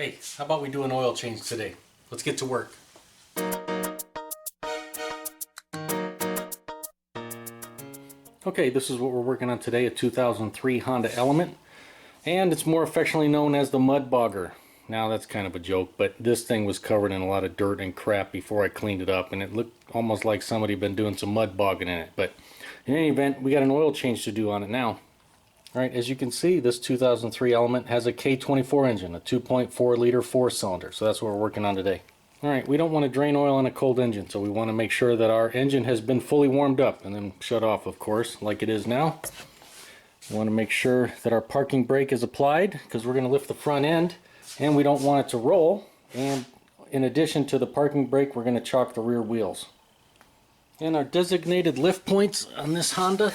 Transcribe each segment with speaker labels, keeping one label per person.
Speaker 1: Hey, how about we do an oil change today? Let's get to work. Okay, this is what we're working on today, a 2003 Honda Element, and it's more affectionately known as the mud bogger. Now that's kind of a joke, but this thing was covered in a lot of dirt and crap before I cleaned it up, and it looked almost like somebody had been doing some mud bogging in it. But in any event, we got an oil change to do on it now. Alright, as you can see, this 2003 Element has a K24 engine, a 2.4 liter 4-cylinder, so that's what we're working on today. Alright, we don't want to drain oil in a cold engine, so we want to make sure that our engine has been fully warmed up and then shut off, of course, like it is now. We want to make sure that our parking brake is applied, because we're going to lift the front end, and we don't want it to roll. And in addition to the parking brake, we're going to chock the rear wheels. And our designated lift points on this Honda,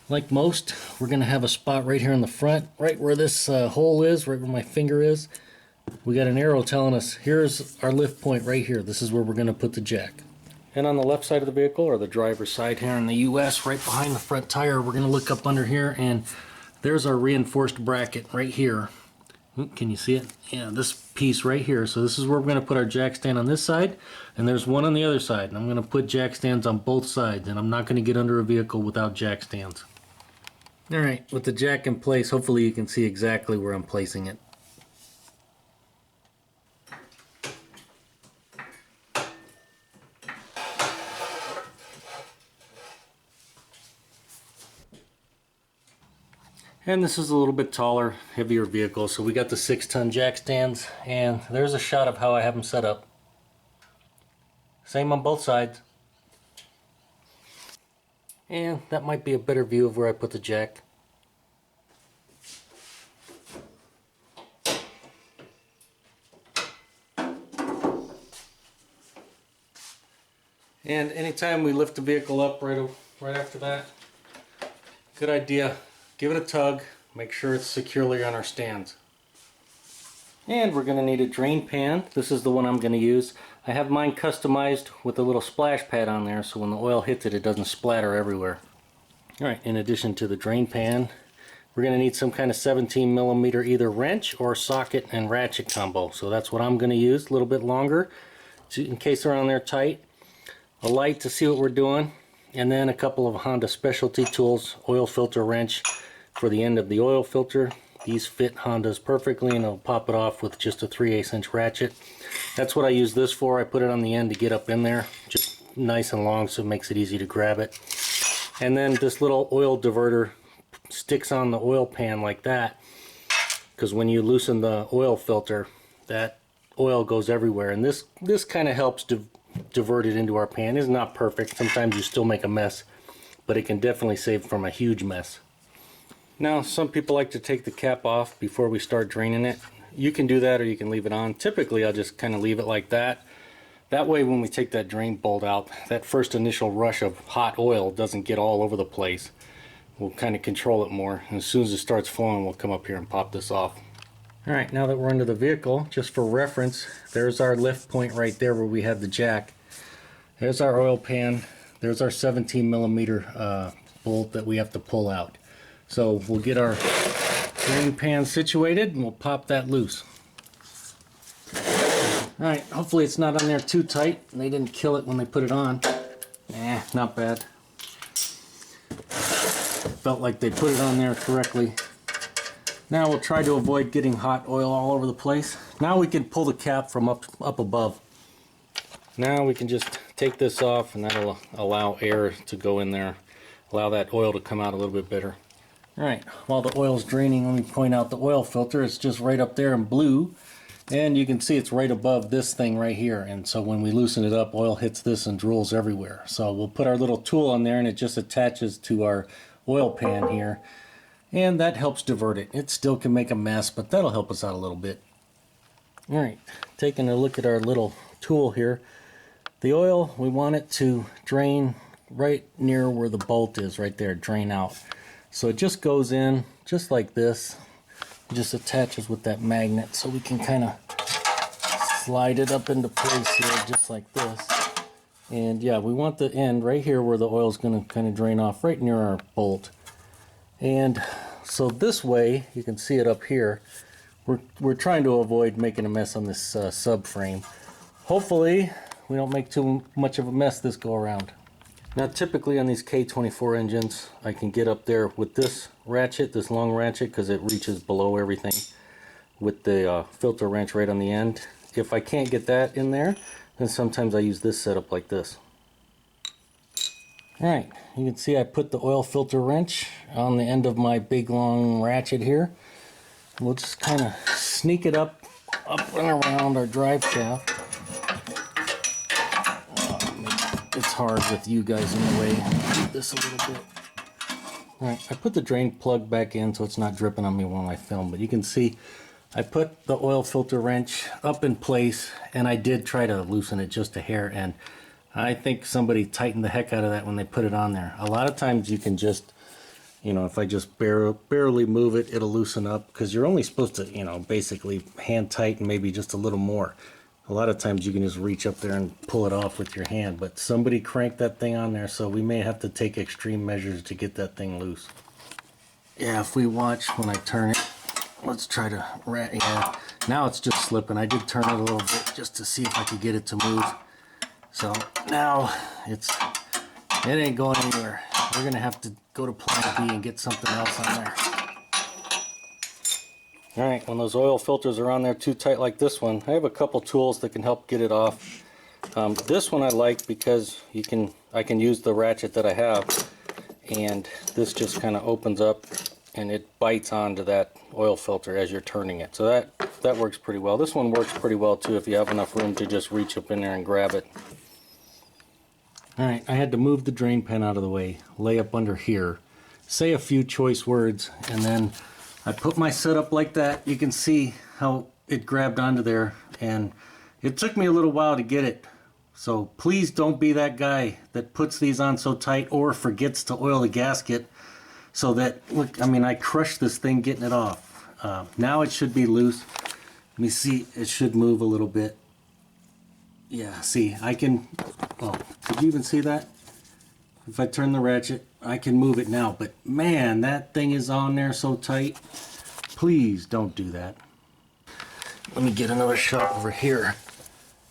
Speaker 1: like most, we're going to have a spot right here in the front, right where this hole is, right where my finger is. We got an arrow telling us, here's our lift point right here. This is where we're going to put the jack. And on the left side of the vehicle, or the driver's side here in the US, right behind the front tire, we're going to look up under here, and there's our reinforced bracket right here. Can you see it? Yeah, this piece right here. So this is where we're going to put our jack stand on this side, and there's one on the other side. And I'm going to put jack stands on both sides, and I'm not going to get under a vehicle without jack stands. Alright, with the jack in place, hopefully you can see exactly where I'm placing it. And this is a little bit taller, heavier vehicle, so we got the 6-ton jack stands, and there's a shot of how I have them set up. Same on both sides. And that might be a better view of where I put the jack. And anytime we lift the vehicle up right after that, good idea. Give it a tug, make sure it's securely on our stands. And we're going to need a drain pan. This is the one I'm going to use. I have mine customized with a little splash pad on there, so when the oil hits it, it doesn't splatter everywhere. Alright, in addition to the drain pan, we're going to need some kind of 17mm either wrench or socket and ratchet combo. So that's what I'm going to use, a little bit longer in case they're on there tight. A light to see what we're doing, and then a couple of Honda specialty tools, oil filter wrench for the end of the oil filter. These fit Hondas perfectly, and I'll pop it off with just a 3/8 inch ratchet. That's what I use this for. I put it on the end to get up in there, just nice and long, so it makes it easy to grab it. And then this little oil diverter sticks on the oil pan like that, because when you loosen the oil filter, that oil goes everywhere, and this kind of helps to divert it into our pan. It's not perfect. Sometimes you still make a mess, but it can definitely save from a huge mess. Now, some people like to take the cap off before we start draining it. You can do that, or you can leave it on. Typically, I'll just kind of leave it like that. That way, when we take that drain bolt out, that first initial rush of hot oil doesn't get all over the place. We'll kind of control it more, and as soon as it starts flowing, we'll come up here and pop this off. Alright, now that we're under the vehicle, just for reference, there's our lift point right there where we have the jack. There's our oil pan. There's our 17mm bolt that we have to pull out. So we'll get our drain pan situated, and we'll pop that loose. Alright, hopefully it's not on there too tight, and they didn't kill it when they put it on. Not bad. Felt like they put it on there correctly. Now we'll try to avoid getting hot oil all over the place. Now we can pull the cap from up above. Now we can just take this off, and that'll allow air to go in there, allow that oil to come out a little bit better. Alright, while the oil's draining, let me point out the oil filter. It's just right up there in blue, and you can see it's right above this thing right here, and so when we loosen it up, oil hits this and drools everywhere. So we'll put our little tool on there, and it just attaches to our oil pan here, and that helps divert it. It still can make a mess, but that'll help us out a little bit. Alright, taking a look at our little tool here. The oil, we want it to drain right near where the bolt is, right there, drain out. So it just goes in just like this. It just attaches with that magnet, so we can kind of slide it up into place here just like this. And yeah, we want the end right here where the oil is going to kind of drain off right near our bolt. And so this way, you can see it up here, we're trying to avoid making a mess on this subframe. Hopefully we don't make too much of a mess this go around. Now typically on these K24 engines, I can get up there with this ratchet, this long ratchet, because it reaches below everything, with the filter wrench right on the end. If I can't get that in there, then sometimes I use this setup like this. Alright, you can see I put the oil filter wrench on the end of my big long ratchet here. We'll just kind of sneak it up and around our drive shaft. It's hard with you guys in the way. Move this a little bit. Alright, I put the drain plug back in so it's not dripping on me while I film, but you can see I put the oil filter wrench up in place, and I did try to loosen it just a hair, and I think somebody tightened the heck out of that when they put it on there. A lot of times you can just, you know, if I just barely move it, it'll loosen up, because you're only supposed to, you know, basically hand tighten maybe just a little more. A lot of times you can just reach up there and pull it off with your hand, but somebody cranked that thing on there, so we may have to take extreme measures to get that thing loose. Yeah, if we watch when I turn it, let's try to, yeah, now it's just slipping. I did turn it a little bit just to see if I could get it to move. So now it ain't going anywhere. We're gonna have to go to plan B and get something else on there. Alright, when those oil filters are on there too tight like this one, I have a couple tools that can help get it off. This one I like because I can use the ratchet that I have, and this just kind of opens up and it bites onto that oil filter as you're turning it. So that works pretty well. This one works pretty well too if you have enough room to just reach up in there and grab it. Alright, I had to move the drain pan out of the way, lay up under here, say a few choice words, and then I put my setup like that. You can see how it grabbed onto there, and it took me a little while to get it. So please don't be that guy that puts these on so tight or forgets to oil the gasket, so that, look, I mean, I crushed this thing getting it off. Now it should be loose. Let me see, it should move a little bit. Yeah, see, I can, oh, could you even see that? If I turn the ratchet, I can move it now, but man, that thing is on there so tight. Please don't do that. Let me get another shot over here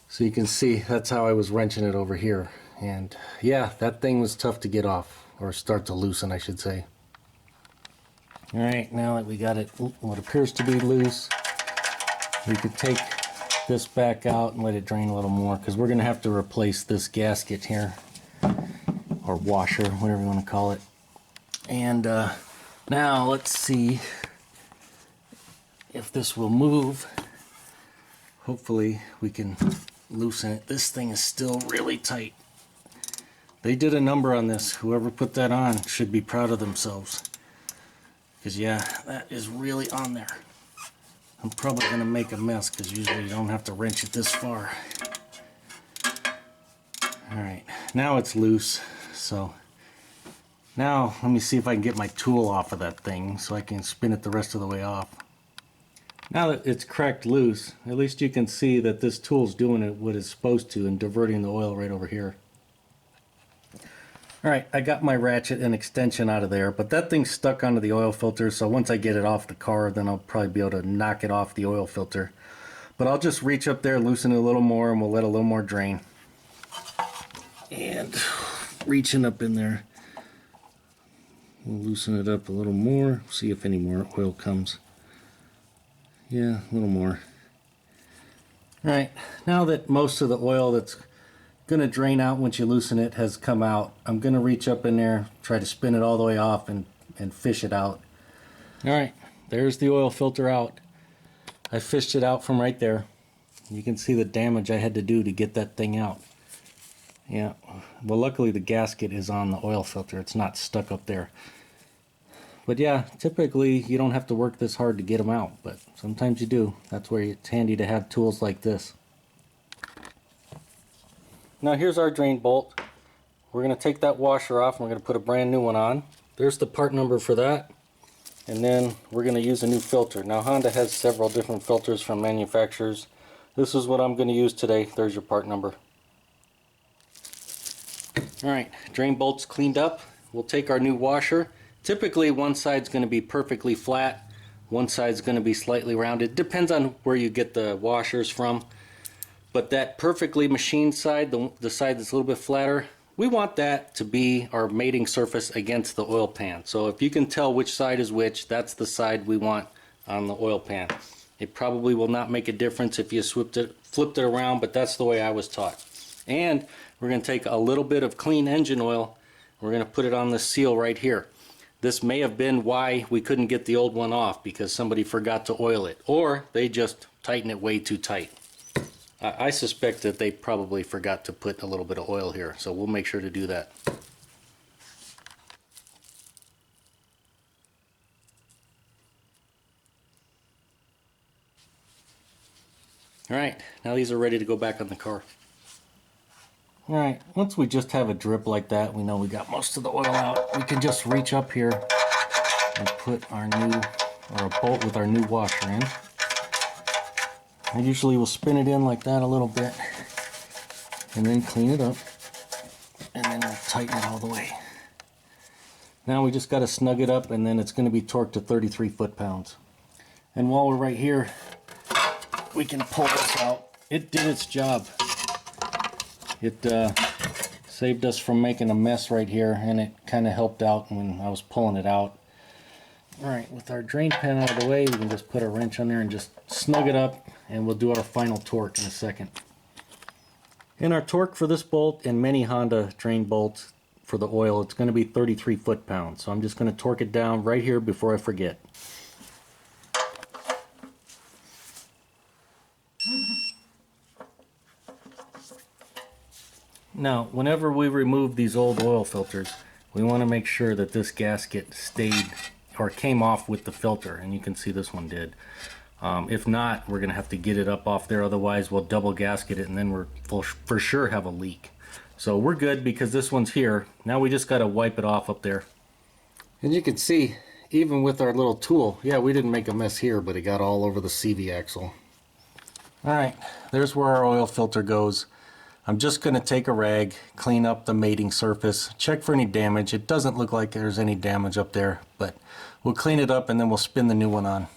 Speaker 1: so you can see that's how I was wrenching it over here. And yeah, that thing was tough to get off, or start to loosen, I should say. Alright, now that we got it, what appears to be loose, we could take this back out and let it drain a little more, because we're going to have to replace this gasket here, or washer, whatever you want to call it. And now let's see if this will move. Hopefully we can loosen it. This thing is still really tight. They did a number on this. Whoever put that on should be proud of themselves, because yeah, that is really on there. I'm probably going to make a mess because usually you don't have to wrench it this far. Alright, now it's loose. So now let me see if I can get my tool off of that thing so I can spin it the rest of the way off. Now that it's cracked loose, at least you can see that this tool's doing it what it's supposed to and diverting the oil right over here. Alright, I got my ratchet and extension out of there, but that thing's stuck onto the oil filter, so once I get it off the car, then I'll probably be able to knock it off the oil filter. But I'll just reach up there, loosen it a little more, and we'll let a little more drain. And reaching up in there, we'll loosen it up a little more, see if any more oil comes. Yeah, a little more. Alright, now that most of the oil that's going to drain out once you loosen it has come out, I'm going to reach up in there, try to spin it all the way off and fish it out. Alright, there's the oil filter out. I fished it out from right there. You can see the damage I had to do to get that thing out. Yeah, well, luckily the gasket is on the oil filter. It's not stuck up there. But yeah, typically you don't have to work this hard to get them out, but sometimes you do. That's where it's handy to have tools like this. Now here's our drain bolt. We're going to take that washer off and we're going to put a brand new one on. There's the part number for that. And then we're going to use a new filter. Now Honda has several different filters from manufacturers. This is what I'm going to use today. There's your part number. Alright, drain bolt's cleaned up. We'll take our new washer. Typically one side's going to be perfectly flat. One side's going to be slightly rounded. Depends on where you get the washers from. But that perfectly machined side, the side that's a little bit flatter, we want that to be our mating surface against the oil pan. So if you can tell which side is which, that's the side we want on the oil pan. It probably will not make a difference if you flipped it around, but that's the way I was taught. And we're going to take a little bit of clean engine oil. We're going to put it on the seal right here. This may have been why we couldn't get the old one off, because somebody forgot to oil it, or they just tighten it way too tight. I suspect that they probably forgot to put a little bit of oil here, so we'll make sure to do that. Alright, now these are ready to go back on the car. Alright, once we just have a drip like that, we know we got most of the oil out. We can just reach up here and put our new, or a bolt with our new washer in. I usually will spin it in like that a little bit and then clean it up, and then we'll tighten it all the way. Now we just got to snug it up, and then it's going to be torqued to 33 foot-pounds. And while we're right here, we can pull this out. It did its job. It saved us from making a mess right here, and it kind of helped out when I was pulling it out. Alright, with our drain pan out of the way, we can just put a wrench on there and just snug it up, and we'll do our final torque in a second. And our torque for this bolt and many Honda drain bolts for the oil, it's going to be 33 foot-pounds. So I'm just going to torque it down right here before I forget. Now, whenever we remove these old oil filters, we want to make sure that this gasket stayed or came off with the filter, and you can see this one did. If not, we're going to have to get it up off there, otherwise we'll double gasket it and then we'll for sure have a leak. So we're good because this one's here. Now we just got to wipe it off up there. And you can see, even with our little tool, yeah, we didn't make a mess here, but it got all over the CV axle. Alright, there's where our oil filter goes. I'm just going to take a rag, clean up the mating surface, check for any damage. It doesn't look like there's any damage up there, but we'll clean it up and then we'll spin the new one on.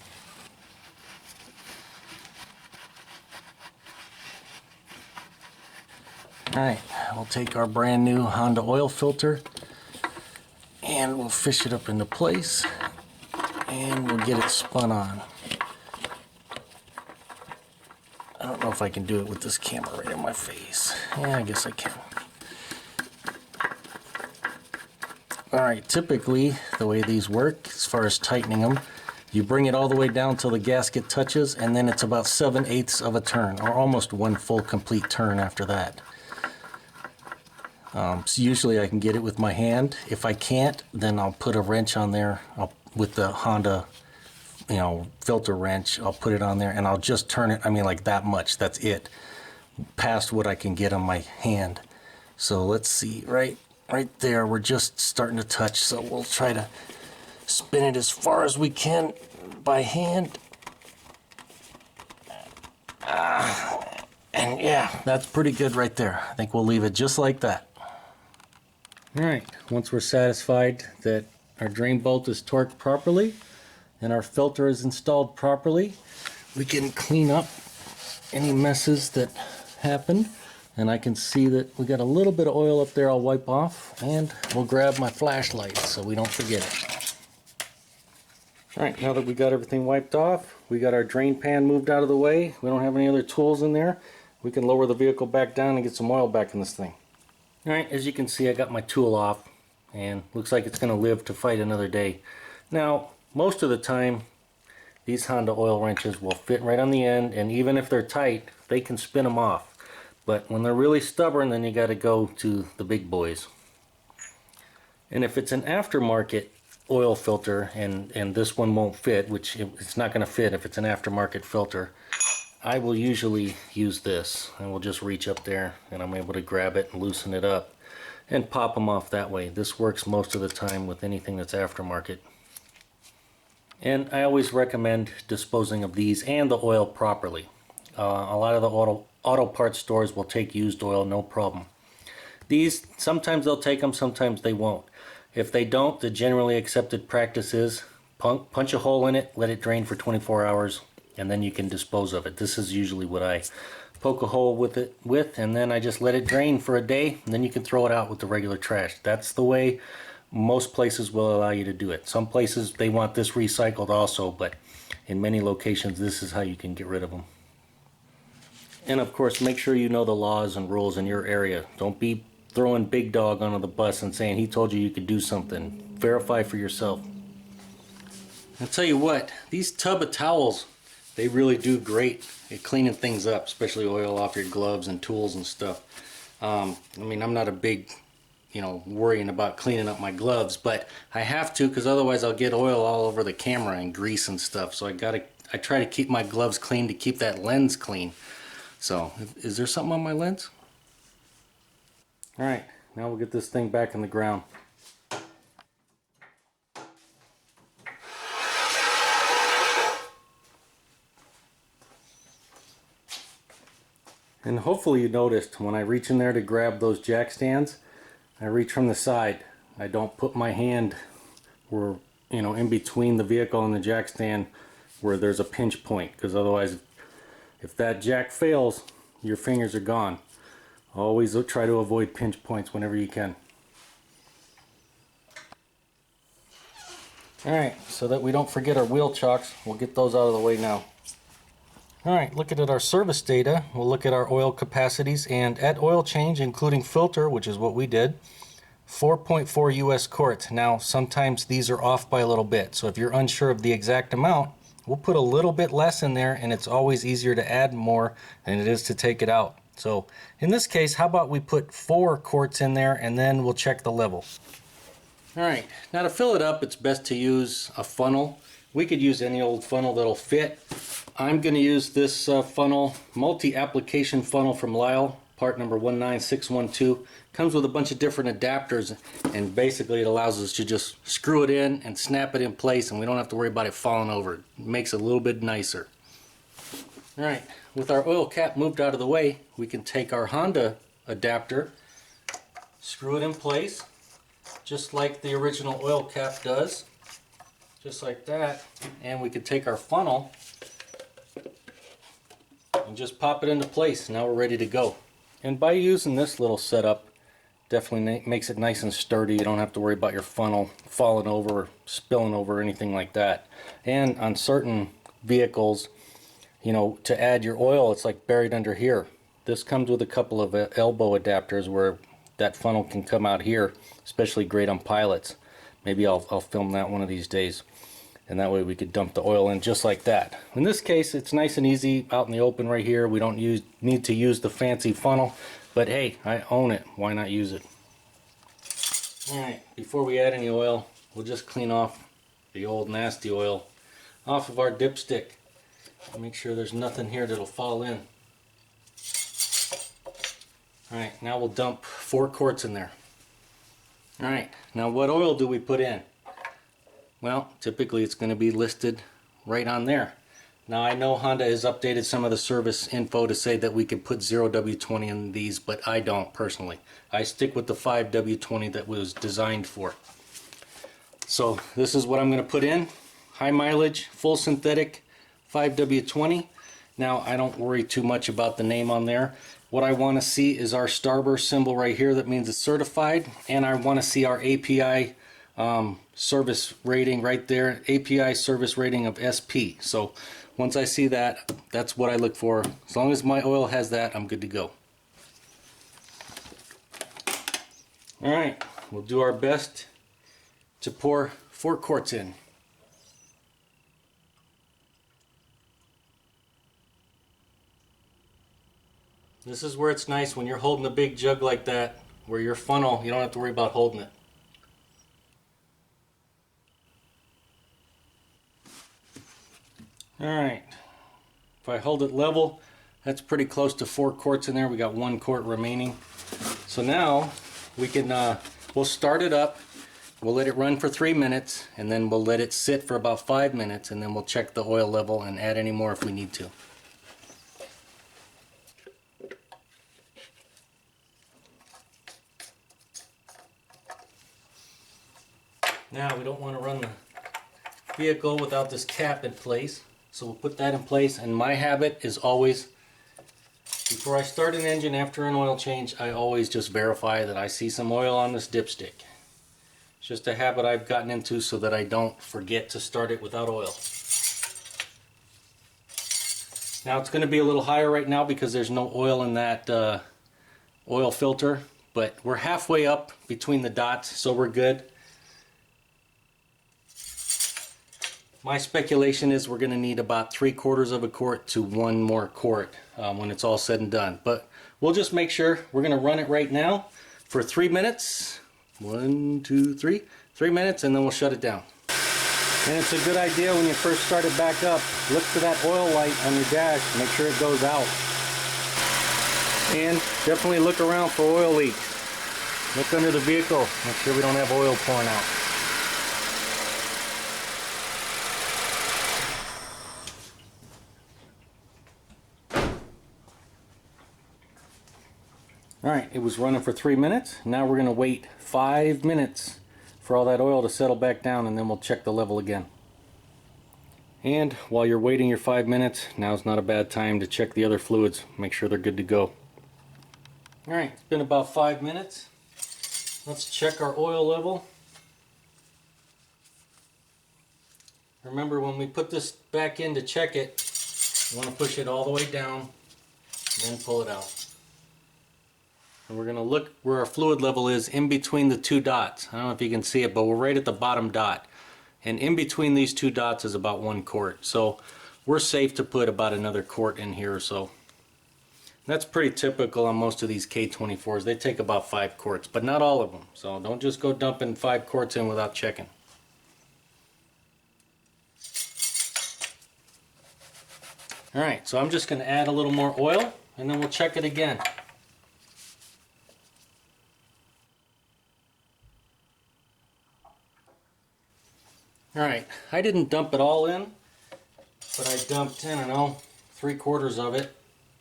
Speaker 1: Alright, we'll take our brand new Honda oil filter and we'll fish it up into place and we'll get it spun on. I don't know if I can do it with this camera right in my face. Yeah, I guess I can. Alright, typically the way these work, as far as tightening them, you bring it all the way down till the gasket touches, and then it's about 7/8 of a turn, or almost one full complete turn after that. So usually I can get it with my hand. If I can't, then I'll put a wrench on there with the Honda, filter wrench. I'll put it on there and I'll just turn it, like that much, that's it, past what I can get on my hand. So let's see, right there, we're just starting to touch, so we'll try to spin it as far as we can by hand. And yeah, that's pretty good right there. I think we'll leave it just like that. Alright, once we're satisfied that our drain bolt is torqued properly and our filter is installed properly, we can clean up any messes that happened. And I can see that we got a little bit of oil up there I'll wipe off, and we'll grab my flashlight so we don't forget it. Alright, now that we got everything wiped off, we got our drain pan moved out of the way, we don't have any other tools in there, we can lower the vehicle back down and get some oil back in this thing. Alright, as you can see, I got my tool off, and looks like it's going to live to fight another day. Now, most of the time, these Honda oil wrenches will fit right on the end, and even if they're tight, they can spin them off. But when they're really stubborn, then you got to go to the big boys. And if it's an aftermarket oil filter, and this one won't fit, which it's not going to fit if it's an aftermarket filter, I will usually use this. And we'll just reach up there, and I'm able to grab it and loosen it up and pop them off that way. This works most of the time with anything that's aftermarket. And I always recommend disposing of these and the oil properly. A lot of the auto parts stores will take used oil, no problem. These, sometimes they'll take them, sometimes they won't. If they don't, the generally accepted practice is punch a hole in it, let it drain for 24 hours, and then you can dispose of it. This is usually what I poke a hole with it and then I just let it drain for a day, and then you can throw it out with the regular trash. That's the way most places will allow you to do it. Some places they want this recycled also, but in many locations this is how you can get rid of them. And of course, make sure you know the laws and rules in your area. Don't be throwing Big Dog under the bus and saying he told you you could do something. Verify for yourself. I'll tell you what, these tub of towels, they really do great at cleaning things up, especially oil off your gloves and tools and stuff. I mean, I'm not a big, worrying about cleaning up my gloves, but I have to, because otherwise I'll get oil all over the camera and grease and stuff. So I try to keep my gloves clean to keep that lens clean. So, is there something on my lens? Alright, now we'll get this thing back in the ground. And hopefully you noticed when I reach in there to grab those jack stands, I reach from the side. I don't put my hand where, in between the vehicle and the jack stand where there's a pinch point, because otherwise if that jack fails, your fingers are gone. Always try to avoid pinch points whenever you can. Alright, so that we don't forget our wheel chocks, we'll get those out of the way now. Alright, looking at our service data, we'll look at our oil capacities, and at oil change, including filter, which is what we did, 4.4 US quart. Now, sometimes these are off by a little bit, so if you're unsure of the exact amount, we'll put a little bit less in there, and it's always easier to add more than it is to take it out. So, in this case, how about we put 4 quarts in there, and then we'll check the level. Alright, now to fill it up, it's best to use a funnel. We could use any old funnel that'll fit. I'm going to use this funnel, multi-application funnel from Lyle, part number 19612. Comes with a bunch of different adapters, and basically it allows us to just screw it in and snap it in place, and we don't have to worry about it falling over. It makes it a little bit nicer. Alright, with our oil cap moved out of the way, we can take our Honda adapter, screw it in place, just like the original oil cap does. Just like that, and we could take our funnel and just pop it into place. Now we're ready to go. And by using this little setup, definitely makes it nice and sturdy. You don't have to worry about your funnel falling over or spilling over or anything like that. And on certain vehicles, to add your oil, it's like buried under here. This comes with a couple of elbow adapters where that funnel can come out here, especially great on pilots. Maybe I'll film that one of these days, and that way we could dump the oil in just like that. In this case, it's nice and easy out in the open right here. We don't need to use the fancy funnel, but hey, I own it. Why not use it? Alright, before we add any oil, we'll just clean off the old nasty oil off of our dipstick. Make sure there's nothing here that'll fall in. Alright, now we'll dump 4 quarts in there. Alright, now what oil do we put in? Well, typically it's going to be listed right on there. Now I know Honda has updated some of the service info to say that we could put 0W20 in these, but I don't personally. I stick with the 5W20 that was designed for. So this is what I'm going to put in. High mileage, full synthetic, 5W20. Now I don't worry too much about the name on there. What I want to see is our starburst symbol right here. That means it's certified, and I want to see our API service rating right there, API service rating of SP. So once I see that, that's what I look for. As long as my oil has that, I'm good to go. Alright, we'll do our best to pour 4 quarts in. This is where it's nice when you're holding a big jug like that, where your funnel, you don't have to worry about holding it. Alright, if I hold it level, that's pretty close to 4 quarts in there. We got 1 quart remaining. So now we can, we'll start it up, we'll let it run for 3 minutes, and then we'll let it sit for about 5 minutes, and then we'll check the oil level and add any more if we need to. Now we don't want to run vehicle without this cap in place. So we'll put that in place, and my habit is always, before I start an engine after an oil change, I always just verify that I see some oil on this dipstick. It's just a habit I've gotten into so that I don't forget to start it without oil. Now it's going to be a little higher right now because there's no oil in that oil filter, but we're halfway up between the dots, so we're good. My speculation is we're going to need about 3/4 of a quart to 1 more quart when it's all said and done. But we'll just make sure. We're going to run it right now for 3 minutes. 1, 2, 3. 3 minutes, and then we'll shut it down. And it's a good idea when you first start it back up, look for that oil light on your dash, make sure it goes out. And definitely look around for oil leaks. Look under the vehicle, make sure we don't have oil pouring out. Alright, it was running for 3 minutes. Now we're going to wait 5 minutes for all that oil to settle back down, and then we'll check the level again. And while you're waiting your 5 minutes, now's not a bad time to check the other fluids. Make sure they're good to go. Alright, it's been about 5 minutes. Let's check our oil level. Remember, when we put this back in to check it, you want to push it all the way down, then pull it out. And we're going to look where our fluid level is in between the 2 dots. I don't know if you can see it, but we're right at the bottom dot. And in between these 2 dots is about 1 quart. So we're safe to put about another quart in here or so. That's pretty typical on most of these K24s. They take about 5 quarts, but not all of them. So don't just go dumping 5 quarts in without checking. Alright, so I'm just going to add a little more oil, and then we'll check it again. Alright, I didn't dump it all in, but I dumped, I don't know, 3/4 of it,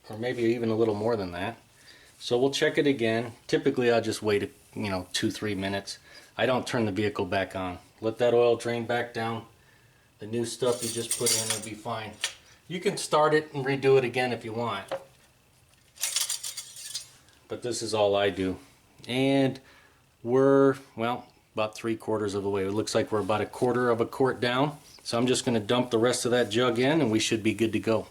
Speaker 1: or maybe even a little more than that. So we'll check it again. Typically I'll just wait, 2-3 minutes. I don't turn the vehicle back on. Let that oil drain back down. The new stuff you just put in will be fine. You can start it and redo it again if you want. But this is all I do. And we're, well, about 3/4 of the way. It looks like we're about 1/4 of a quart down. So I'm just going to dump the rest of that jug in, and we should be good to go.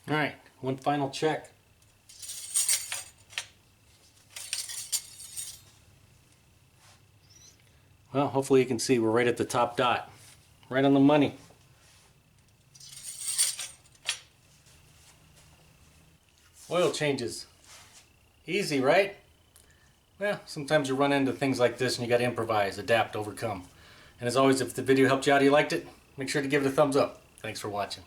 Speaker 1: Alright, one final check. Well, hopefully you can see we're right at the top dot. Right on the money. Oil changes. Easy, right? Well, sometimes you run into things like this and you got to improvise, adapt, overcome. And as always, if the video helped you out or you liked it, make sure to give it a thumbs up. Thanks for watching.